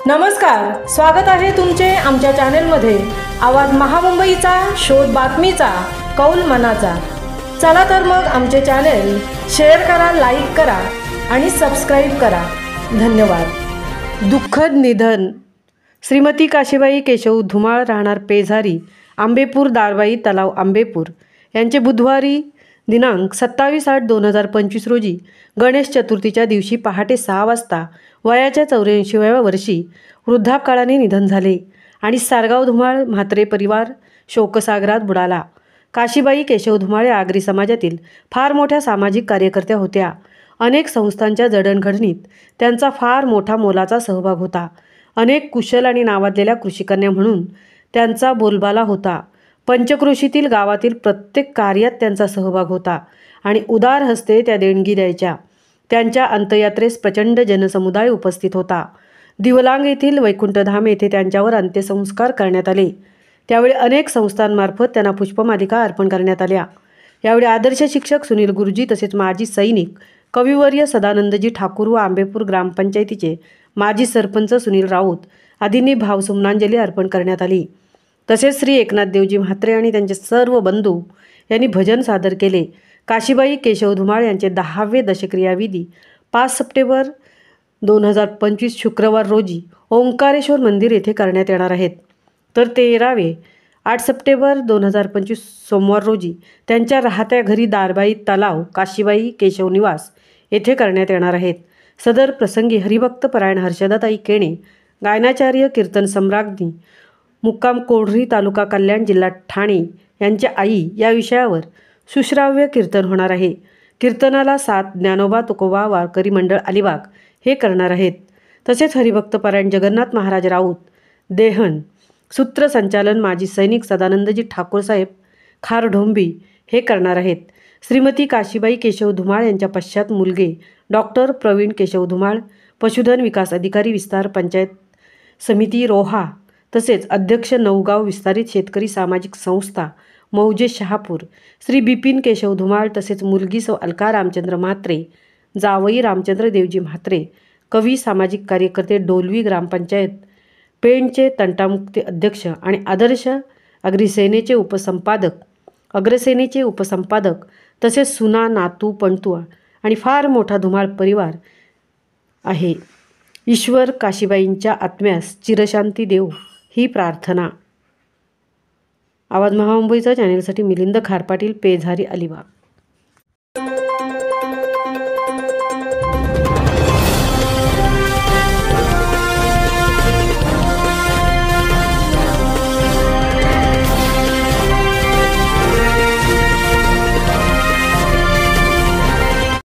नमस्कार, स्वागत आहे तुमचे आमच्या चॅनलमध्ये। आवाज महामुंबईचा, शोध बातमीचा, कौल मनाचा। चला तर मग आमचे चॅनल शेअर करा, लाईक करा आणि सबस्क्राईब करा। धन्यवाद। दुःखद निधन। श्रीमती काशीबाई केशव धुमाळ, राहणार पेझारी, आंबेपूर दारबाई तलाव, आंबेपूर यांचे बुधवारी दिनांक 27/8/2025 रोजी गणेश चतुर्थीच्या दिवशी पहाटे 6 वाजता वयाच्या 84व्या वर्षी वृद्धापकाळाने निधन झाले आणि सारगाव धुमाळ म्हात्रे परिवार शोकसागरात बुडाला। काशीबाई केशव धुमाळ या आगरी समाजातील फार मोठ्या सामाजिक कार्यकर्त्या होत्या। अनेक संस्थांच्या जडणघडणीत त्यांचा फार मोठा मोलाचा सहभाग होता। अनेक कुशल आणि नावाजलेल्या कृषिकन्या म्हणून त्यांचा बोलबाला होता। पंचक्रोशीतील गावातील प्रत्येक कार्यात त्यांचा सहभाग होता आणि उदार हस्ते त्या देणगी द्यायच्या। त्यांच्या अंत्ययात्रेस प्रचंड जनसमुदाय उपस्थित होता। दिवलांग येथील वैकुंठधाम येथे त्यांच्यावर अंत्यसंस्कार करण्यात आले। त्यावेळी अनेक संस्थांमार्फत त्यांना पुष्पमालिका अर्पण करण्यात आल्या। यावेळी आदर्श शिक्षक सुनील गुरुजी तसेच माजी सैनिक कविवर्य सदानंदजी ठाकूर व आंबेपूर ग्रामपंचायतीचे माजी सरपंच सुनील राऊत आदींनी भावसुमनांजली अर्पण करण्यात आली। तसेच श्री एकनाथ देवजी म्हात्रे आणि त्यांचे सर्व बंधू यांनी भजन सादर केले। काशीबाई केशव धुमाळ यांचे 10वे दशक्रियाविधी 5 सप्टेंबर 2025 शुक्रवार रोजी ओंकारेश्वर मंदिर येथे करण्यात येणार आहेत, तर 13वे 8 सप्टेंबर 2025 सोमवार रोजी त्यांच्या राहत्या घरी दारबाई तलाव काशीबाई केशव निवास येथे करण्यात येणार आहेत। सदर प्रसंगी हरिभक्त परायण हर्षदाताई केणे, गायनाचार्य कीर्तन सम्राज्ञी मुक्काम कोढरी, तालुका कल्याण, जिल्हा ठाणे यांच्या आई या विषयावर सुश्राव्य कीर्तन होणार आहे। कीर्तनाला 7 ज्ञानोबा तुकोबा वारकरी मंडळ अलिबाग हे करणार आहेत। तसेच हरिभक्त परायण जगन्नाथ महाराज राऊत देहण, सूत्रसंचालन माजी सैनिक सदानंदजी ठाकूर साहेब खारढोंबी हे करणार आहेत। श्रीमती काशीबाई केशव धुमाळ यांच्या पश्चात मुलगे डॉक्टर प्रवीण केशव धुमाळ, पशुधन विकास अधिकारी विस्तार पंचायत समिती रोहा, तसेच अध्यक्ष नवगाव विस्तारित शेतकरी सामाजिक संस्था मौजे शहापूर श्री बिपिन केशव धुमाळ, तसेच मुलगी सौ अलका रामचंद्र म्हात्रे, जावई रामचंद्र देवजी म्हात्रे, कवी सामाजिक कार्यकर्ते डोलवी ग्रामपंचायत पेणचे तंटामुक्ती अध्यक्ष आणि आदर्श अग्रसेनेचे उपसंपादक तसेच सुना, नातू, पणतू आणि फार मोठा धुमाळ परिवार आहे। ईश्वर काशीबाईंच्या आत्म्यास चिरशांती देव ही प्रार्थना। आवाज महामुंबईचा चॅनेलसाठी मिलिंद खारपाटील, पेझारी, अलिबाग।